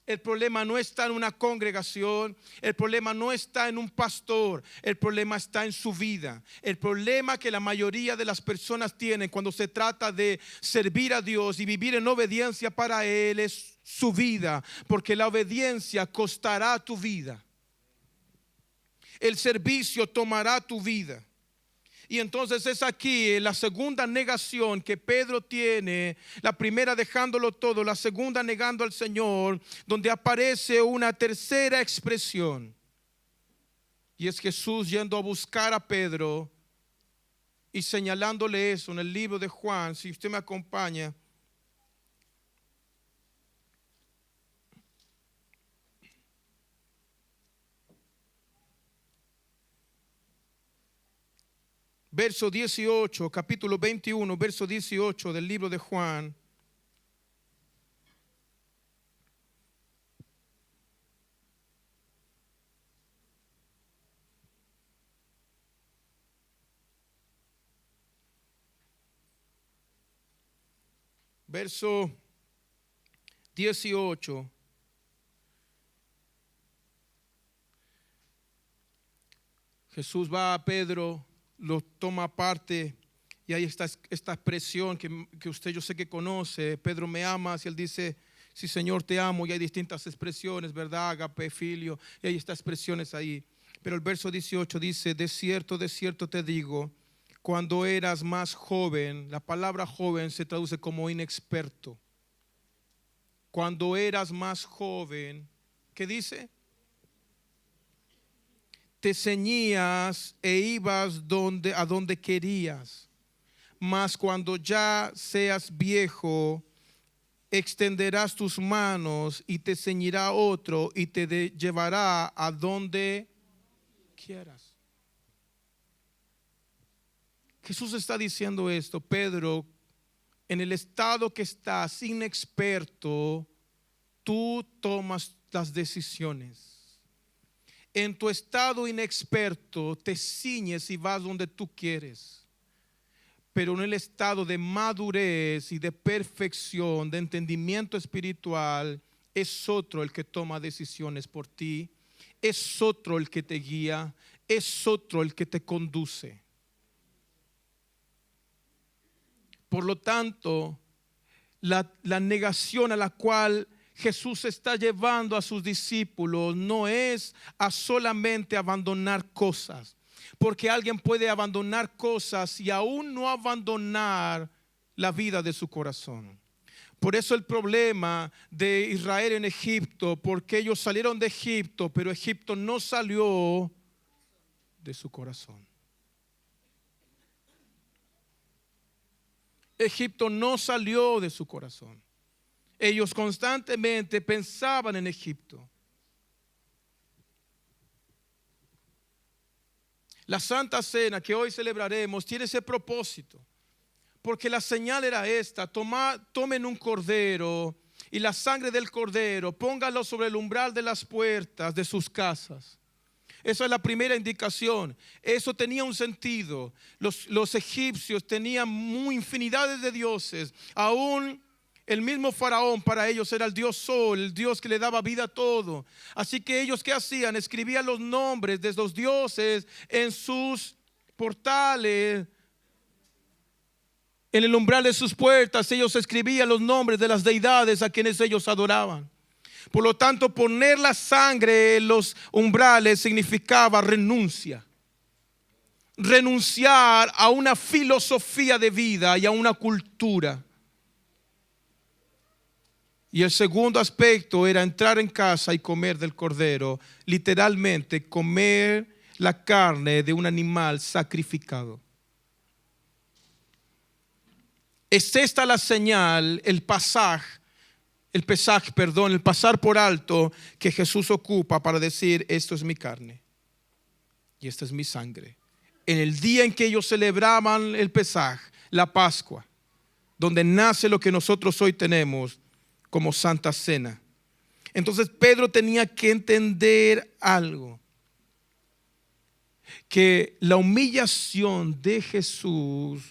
El problema no está en una congregación, el problema no está en un pastor, el problema está en su vida. El problema que la mayoría de las personas tienen cuando se trata de servir a Dios y vivir en obediencia para Él es su vida, porque la obediencia costará tu vida. El servicio tomará tu vida. Y entonces es aquí la segunda negación que Pedro tiene, la primera dejándolo todo, la segunda negando al Señor, donde aparece una tercera expresión. Y es Jesús yendo a buscar a Pedro y señalándole eso en el libro de Juan. Si usted me acompaña. Verso 18, capítulo 21, verso 18 del libro de Juan. Verso 18. Jesús va a Pedro, lo toma aparte y hay esta expresión que usted yo sé que conoce: Pedro, ¿me amas? Y él dice: sí, Señor, te amo. Y hay distintas expresiones, ¿verdad? Agape, filio, y hay estas expresiones ahí. Pero el verso 18 dice: de cierto te digo, cuando eras más joven. La palabra joven se traduce como inexperto. Cuando eras más joven, ¿qué dice? Te ceñías e ibas a donde querías, mas cuando ya seas viejo, extenderás tus manos y te ceñirá otro y te llevará a donde quieras. Jesús está diciendo esto: Pedro, en el estado que estás, inexperto, tú tomas las decisiones. En tu estado inexperto te ciñes y vas donde tú quieres. Pero en el estado de madurez y de perfección, de entendimiento espiritual, es otro el que toma decisiones por ti, es otro el que te guía, es otro el que te conduce. Por lo tanto, la negación a la cual Jesús está llevando a sus discípulos no es a solamente abandonar cosas, porque alguien puede abandonar cosas y aún no abandonar la vida de su corazón. Por eso el problema de Israel en Egipto, porque ellos salieron de Egipto, pero Egipto no salió de su corazón. Egipto no salió de su corazón. Ellos constantemente pensaban en Egipto. La Santa Cena que hoy celebraremos tiene ese propósito, porque la señal era esta: tomen un cordero y la sangre del cordero, pónganlo sobre el umbral de las puertas de sus casas. Esa es la primera indicación. Eso tenía un sentido. Los egipcios tenían infinidades de dioses. Aún el mismo faraón para ellos era el dios Sol, el dios que le daba vida a todo. Así que ellos, ¿qué hacían? Escribían los nombres de los dioses en sus portales, en el umbral de sus puertas. Ellos escribían los nombres de las deidades a quienes ellos adoraban. Por lo tanto, poner la sangre en los umbrales significaba renuncia. Renunciar a una filosofía de vida y a una cultura. Y el segundo aspecto era entrar en casa y comer del cordero. Literalmente, comer la carne de un animal sacrificado. Es esta la señal, el pasar por alto que Jesús ocupa para decir: esto es mi carne y esta es mi sangre. En el día en que ellos celebraban el Pesaj, la Pascua, donde nace lo que nosotros hoy tenemos como Santa Cena. Entonces Pedro tenía que entender algo: que la humillación de Jesús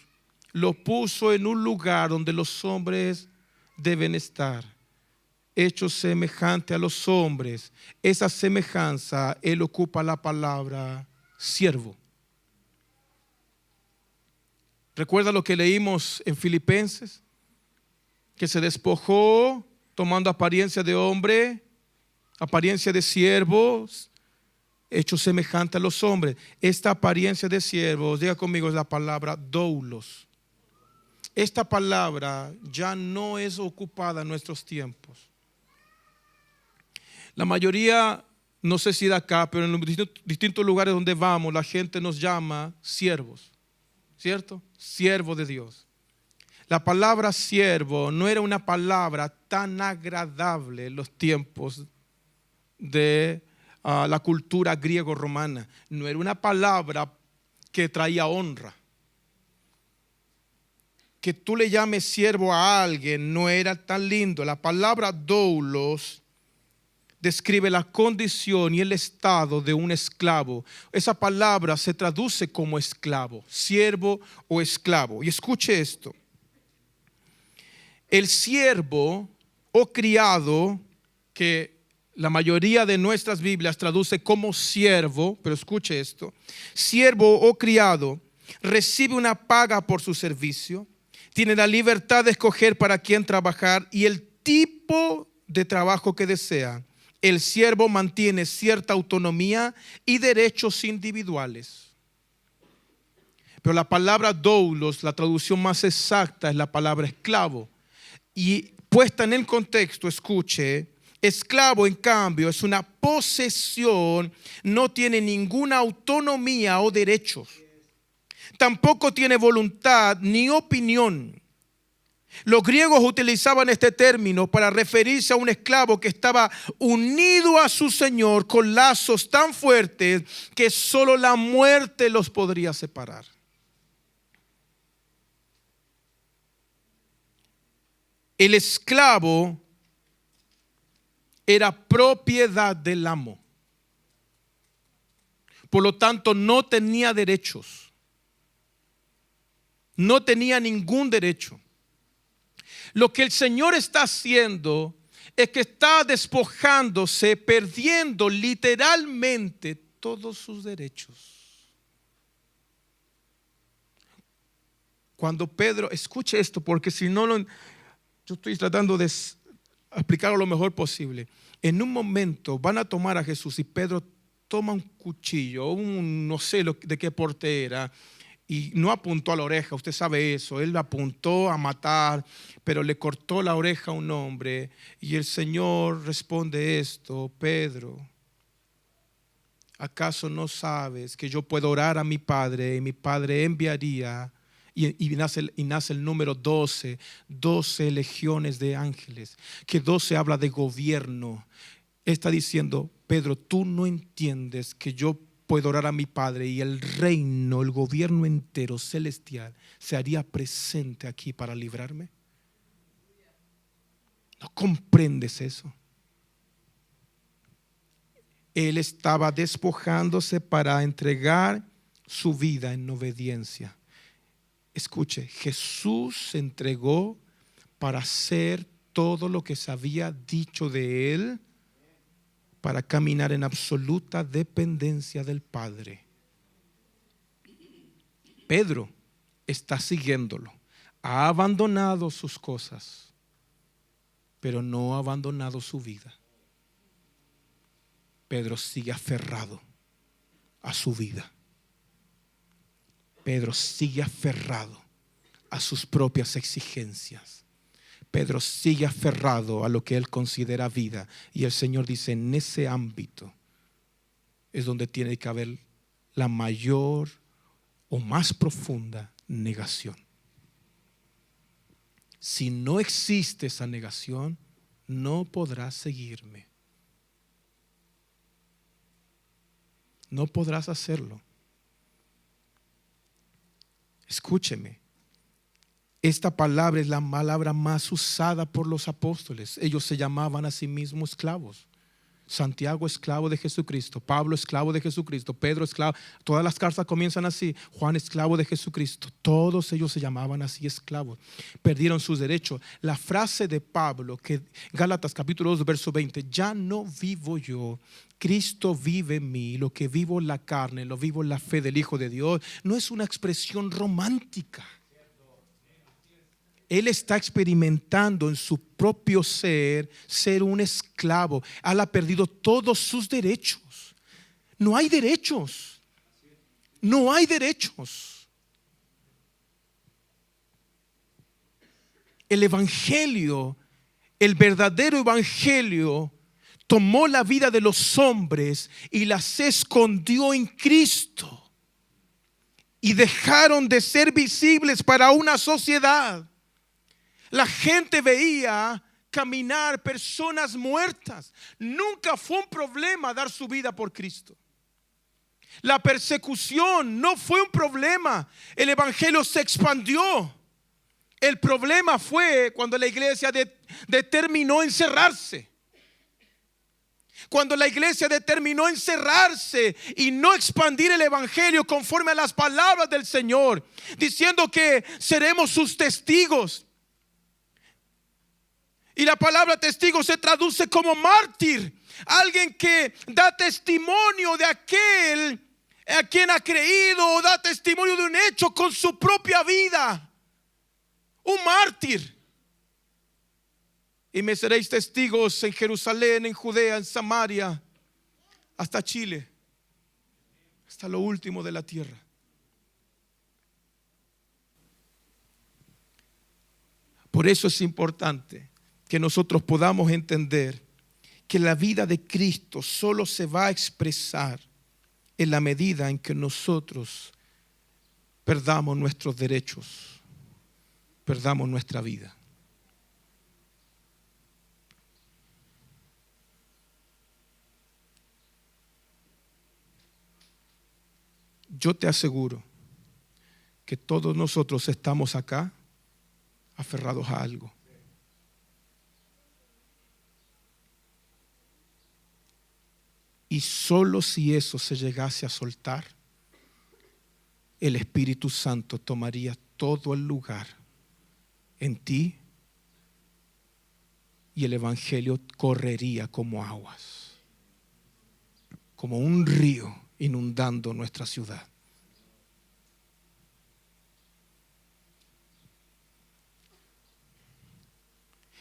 lo puso en un lugar donde los hombres deben estar, hecho semejante a los hombres. Esa semejanza, él ocupa la palabra siervo. ¿Recuerda lo que leímos en Filipenses? Que se despojó tomando apariencia de hombre, apariencia de siervo, hecho semejante a los hombres. Esta apariencia de siervos, diga conmigo, es la palabra doulos. Esta palabra ya no es ocupada en nuestros tiempos. La mayoría, no sé si de acá, pero en los distintos lugares donde vamos, la gente nos llama siervos, ¿cierto? Siervo de Dios. La palabra siervo no era una palabra tan agradable en los tiempos de la cultura griego-romana. No era una palabra que traía honra. Que tú le llames siervo a alguien no era tan lindo. La palabra doulos describe la condición y el estado de un esclavo. Esa palabra se traduce como esclavo, siervo o esclavo. Y escuche esto: el siervo o criado, que la mayoría de nuestras Biblias traduce como siervo, pero escuche esto: siervo o criado recibe una paga por su servicio, tiene la libertad de escoger para quién trabajar y el tipo de trabajo que desea. El siervo mantiene cierta autonomía y derechos individuales. Pero la palabra doulos, la traducción más exacta, es la palabra esclavo. Y puesta en el contexto, escuche: esclavo, en cambio, es una posesión, no tiene ninguna autonomía o derechos. Tampoco tiene voluntad ni opinión. Los griegos utilizaban este término para referirse a un esclavo que estaba unido a su señor con lazos tan fuertes que solo la muerte los podría separar. El esclavo era propiedad del amo. Por lo tanto, no tenía derechos. No tenía ningún derecho. Lo que el Señor está haciendo es que está despojándose, perdiendo literalmente todos sus derechos. Cuando Pedro, escuche esto, porque si no, yo estoy tratando de explicarlo lo mejor posible. En un momento van a tomar a Jesús y Pedro toma un cuchillo, no sé de qué porte era, y no apuntó a la oreja, usted sabe eso, él apuntó a matar, pero le cortó la oreja a un hombre. Y el Señor responde esto: Pedro, ¿acaso no sabes que yo puedo orar a mi Padre y mi Padre enviaría? Y nace el número 12 legiones de ángeles, que 12 habla de gobierno. Está diciendo: Pedro, tú no entiendes que yo puedo orar a mi Padre y el reino, el gobierno entero celestial se haría presente aquí para librarme. ¿No comprendes eso? Él estaba despojándose para entregar su vida en obediencia. Escuche, Jesús se entregó para hacer todo lo que se había dicho de él, para caminar en absoluta dependencia del Padre. Pedro está siguiéndolo, ha abandonado sus cosas, pero no ha abandonado su vida. Pedro sigue aferrado a su vida. Pedro sigue aferrado a sus propias exigencias. Pedro sigue aferrado a lo que él considera vida. Y el Señor dice: en ese ámbito es donde tiene que haber la mayor o más profunda negación. Si no existe esa negación, no podrás seguirme. No podrás hacerlo. Escúcheme, esta palabra es la palabra más usada por los apóstoles. Ellos se llamaban a sí mismos esclavos. Santiago, esclavo de Jesucristo. Pablo, esclavo de Jesucristo. Pedro, esclavo. Todas las cartas comienzan así. Juan, esclavo de Jesucristo. Todos ellos se llamaban así, esclavos. Perdieron sus derechos. La frase de Pablo, que Gálatas capítulo 2 verso 20: ya no vivo yo, Cristo vive en mí. Lo que vivo en la carne, lo vivo en la fe del Hijo de Dios. No es una expresión romántica. Él está experimentando en su propio ser un esclavo. Él ha perdido todos sus derechos. No hay derechos. No hay derechos. El evangelio, el verdadero evangelio, tomó la vida de los hombres y las escondió en Cristo. Y dejaron de ser visibles para una sociedad. La gente veía caminar personas muertas. Nunca fue un problema dar su vida por Cristo. La persecución no fue un problema. El evangelio se expandió. El problema fue cuando la iglesia determinó encerrarse. Cuando la iglesia determinó encerrarse y no expandir el evangelio conforme a las palabras del Señor, diciendo que seremos sus testigos. Y la palabra testigo se traduce como mártir, alguien que da testimonio de aquel a quien ha creído, o da testimonio de un hecho con su propia vida. Un mártir. Y me seréis testigos en Jerusalén, en Judea, en Samaria, hasta Chile, hasta lo último de la tierra. Por eso es importante que nosotros podamos entender que la vida de Cristo solo se va a expresar en la medida en que nosotros perdamos nuestros derechos, perdamos nuestra vida. Yo te aseguro que todos nosotros estamos acá aferrados a algo. Y solo si eso se llegase a soltar, el Espíritu Santo tomaría todo el lugar en ti y el evangelio correría como aguas, como un río inundando nuestra ciudad.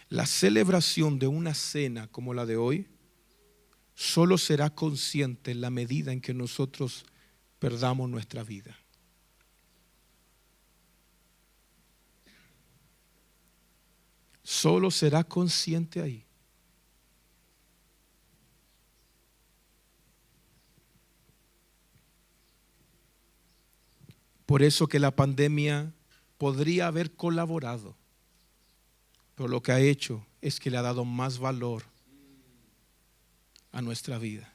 La celebración de una cena como la de hoy solo será consciente en la medida en que nosotros perdamos nuestra vida. Solo será consciente ahí. Por eso que la pandemia podría haber colaborado, pero lo que ha hecho es que le ha dado más valor a nuestra vida.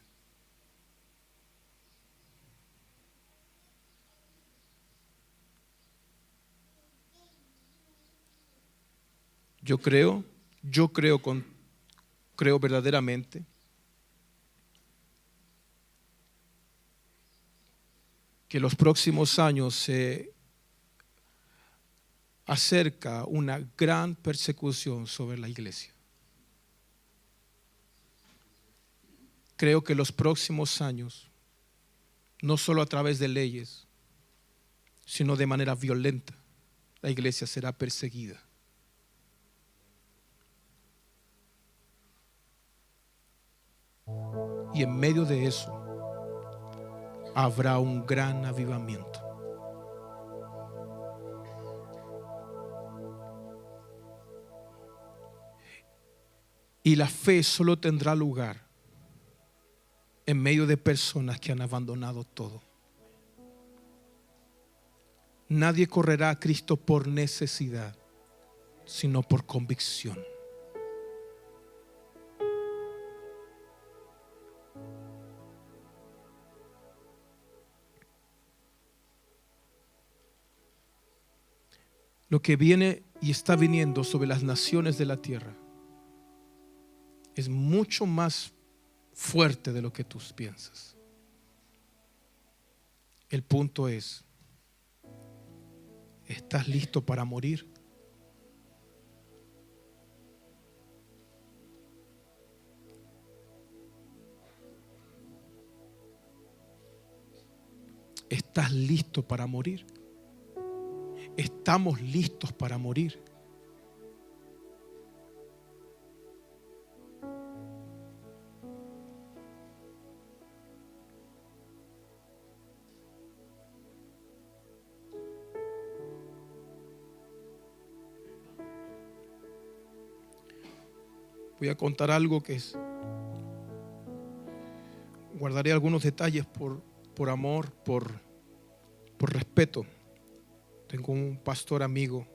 Yo creo verdaderamente que los próximos años se acerca una gran persecución sobre la iglesia. Creo que los próximos años, no solo a través de leyes, sino de manera violenta, la iglesia será perseguida. Y en medio de eso habrá un gran avivamiento. Y la fe solo tendrá lugar en medio de personas que han abandonado todo. Nadie correrá a Cristo por necesidad, sino por convicción. Lo que viene y está viniendo sobre las naciones de la tierra es mucho más fuerte de lo que tú piensas. El punto es, ¿estás listo para morir? ¿Estás listo para morir? ¿Estamos listos para morir? Voy a contar algo que es, guardaré algunos detalles por amor, por respeto. Tengo un pastor amigo,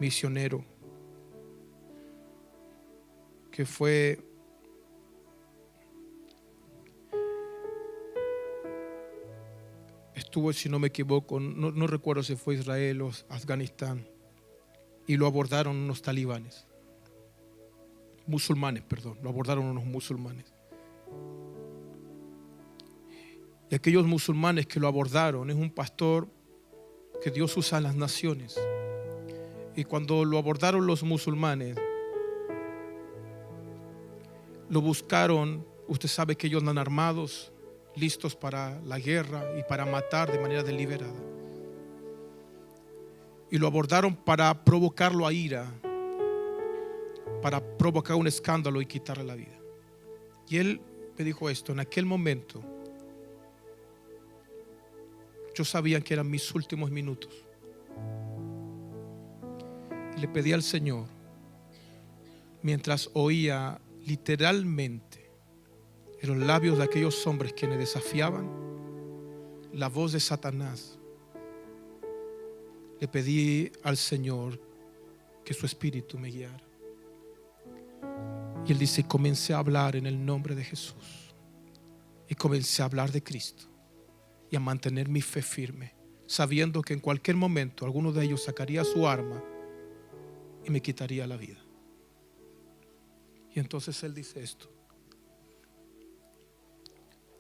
misionero, que estuvo, si no me equivoco, no recuerdo si fue Israel o Afganistán, y lo abordaron unos talibanes, lo abordaron unos musulmanes. Y aquellos musulmanes que lo abordaron, es un pastor que Dios usa en las naciones. Y cuando lo abordaron los musulmanes, lo buscaron. Usted sabe que ellos andan armados, listos para la guerra y para matar de manera deliberada. Y lo abordaron para provocarlo a ira, para provocar un escándalo y quitarle la vida. Y él me dijo esto: en aquel momento yo sabía que eran mis últimos minutos. Y le pedí al Señor, mientras oía literalmente en los labios de aquellos hombres que me desafiaban la voz de Satanás, le pedí al Señor que su espíritu me guiara. Y él dice: comencé a hablar en el nombre de Jesús, y comencé a hablar de Cristo y a mantener mi fe firme, sabiendo que en cualquier momento alguno de ellos sacaría su arma y me quitaría la vida. Y entonces él dice esto: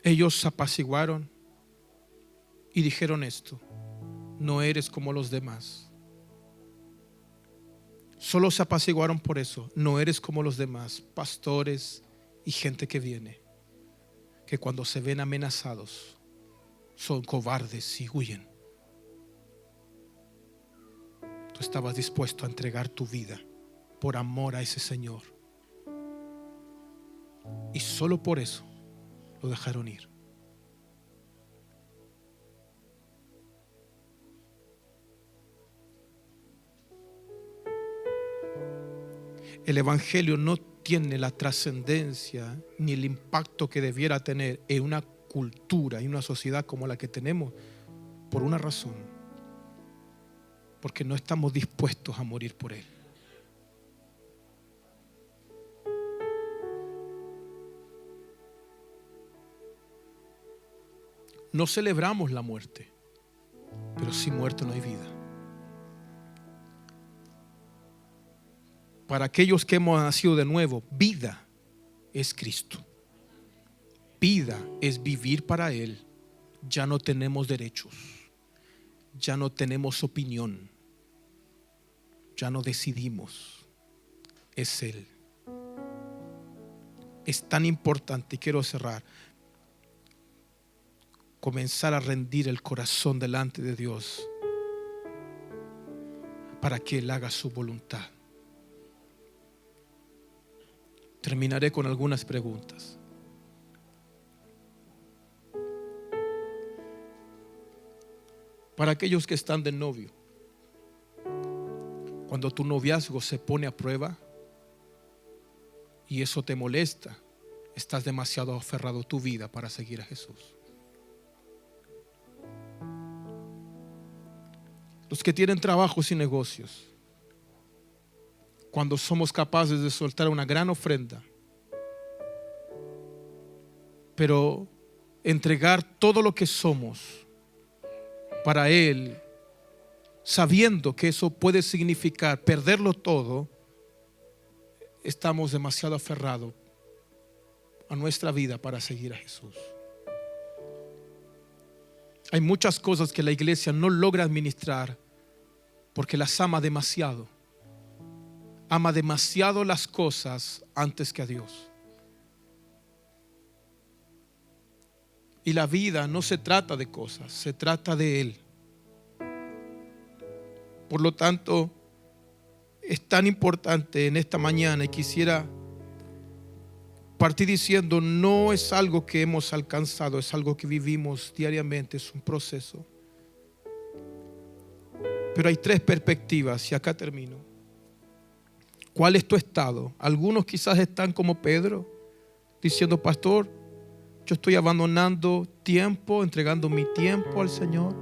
ellos se apaciguaron y dijeron esto: no eres como los demás. Solo se apaciguaron por eso. No eres como los demás, pastores y gente que viene, que cuando se ven amenazados son cobardes y huyen. Tú estabas dispuesto a entregar tu vida por amor a ese Señor, y solo por eso lo dejaron ir. El evangelio no tiene la trascendencia ni el impacto que debiera tener en una cultura y una sociedad como la que tenemos por una razón: porque no estamos dispuestos a morir por él. No celebramos la muerte, pero sin muerte no hay vida. Para aquellos que hemos nacido de nuevo, vida es Cristo. Vida es vivir para Él. Ya no tenemos derechos, ya no tenemos opinión, ya no decidimos. Es Él. Es tan importante, y quiero cerrar, comenzar a rendir el corazón delante de Dios para que Él haga su voluntad. Terminaré con algunas preguntas. Para aquellos que están de novio, cuando tu noviazgo se pone a prueba y eso te molesta, estás demasiado aferrado a tu vida para seguir a Jesús. Los que tienen trabajos y negocios, cuando somos capaces de soltar una gran ofrenda, pero entregar todo lo que somos para Él, sabiendo que eso puede significar perderlo todo, estamos demasiado aferrados a nuestra vida para seguir a Jesús. Hay muchas cosas que la iglesia no logra administrar porque las ama demasiado. Ama demasiado las cosas antes que a Dios. Y la vida no se trata de cosas, se trata de Él. Por lo tanto, es tan importante en esta mañana, y quisiera partir diciendo: no es algo que hemos alcanzado, es algo que vivimos diariamente, es un proceso. Pero hay tres perspectivas, y acá termino. ¿Cuál es tu estado? Algunos quizás están como Pedro, diciendo: pastor, yo estoy abandonando tiempo, entregando mi tiempo al Señor,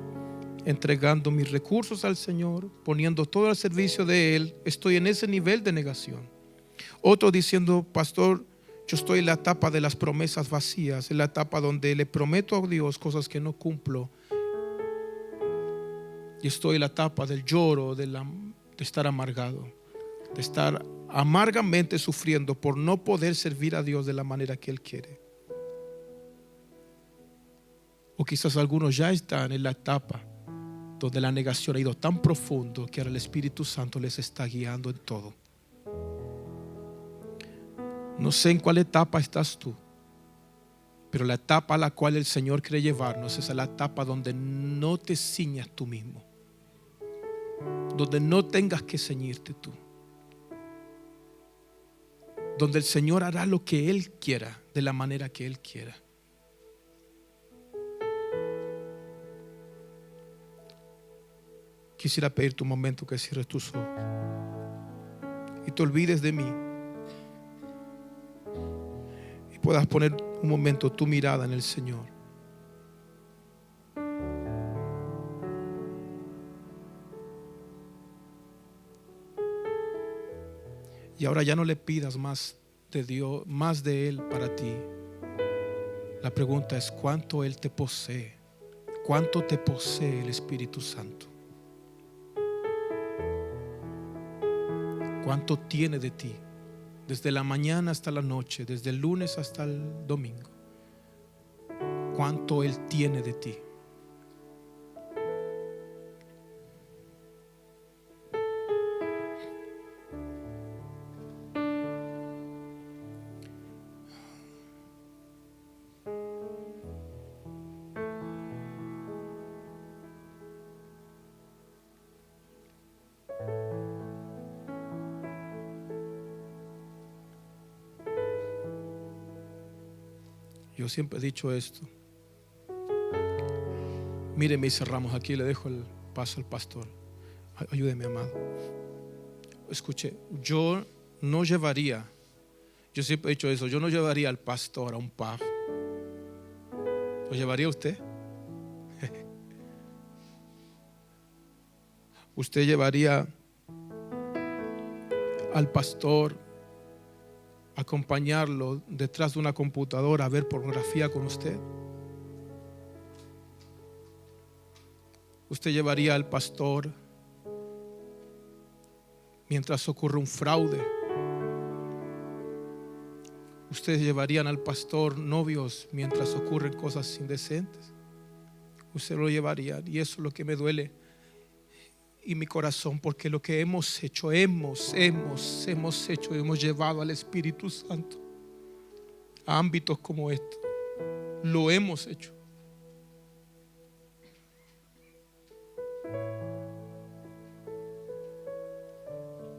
entregando mis recursos al Señor, poniendo todo al servicio de Él. Estoy en ese nivel de negación. Otros diciendo: pastor, yo estoy en la etapa de las promesas vacías, en la etapa donde le prometo a Dios cosas que no cumplo. Y estoy en la etapa del lloro, de estar amargado, de estar amargamente sufriendo por no poder servir a Dios de la manera que Él quiere. O quizás algunos ya están en la etapa donde la negación ha ido tan profundo que ahora el Espíritu Santo les está guiando en todo. No sé en cuál etapa estás tú, pero la etapa a la cual el Señor quiere llevarnos es la etapa donde no te ciñas tú mismo, donde no tengas que ceñirte tú, donde el Señor hará lo que Él quiera, de la manera que Él quiera. Quisiera pedirte un momento que cierres tus ojos y te olvides de mí y puedas poner un momento tu mirada en el Señor. Y ahora ya no le pidas más de Dios, más de Él para ti. La pregunta es: ¿cuánto Él te posee? ¿Cuánto te posee el Espíritu Santo? ¿Cuánto tiene de ti? Desde la mañana hasta la noche, desde el lunes hasta el domingo. ¿Cuánto Él tiene de ti? Yo siempre he dicho esto. Míreme y cerramos aquí. Le dejo el paso al pastor. Ayúdeme, amado. Escuche, yo siempre he dicho eso, yo no llevaría al pastor a un pub. ¿Lo llevaría usted? ¿Usted llevaría al pastor a acompañarlo detrás de una computadora a ver pornografía con usted? ¿Usted llevaría al pastor mientras ocurre un fraude? ¿Ustedes llevarían al pastor novios mientras ocurren cosas indecentes? Usted lo llevaría, y eso es lo que me duele y mi corazón, porque lo que hemos hecho, hemos llevado al Espíritu Santo a ámbitos como estos. Lo hemos hecho.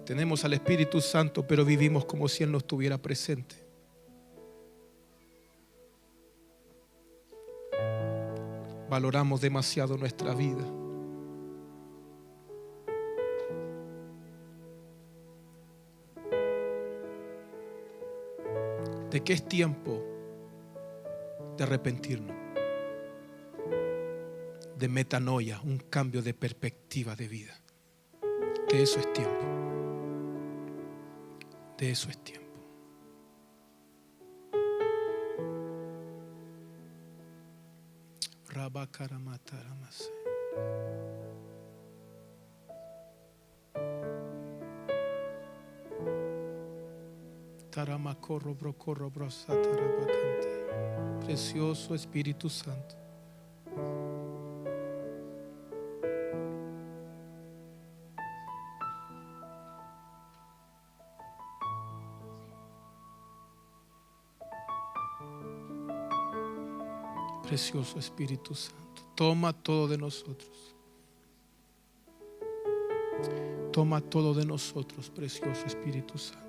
Tenemos al Espíritu Santo, pero vivimos como si Él no estuviera presente. Valoramos demasiado nuestra vida. ¿De qué es tiempo de arrepentirnos? De metanoia, un cambio de perspectiva de vida. De eso es tiempo. De eso es tiempo. Rabakaramataramasse. Taramacorro brocorro brosatarabacante. Precioso Espíritu Santo. Precioso Espíritu Santo, toma todo de nosotros. Toma todo de nosotros, precioso Espíritu Santo.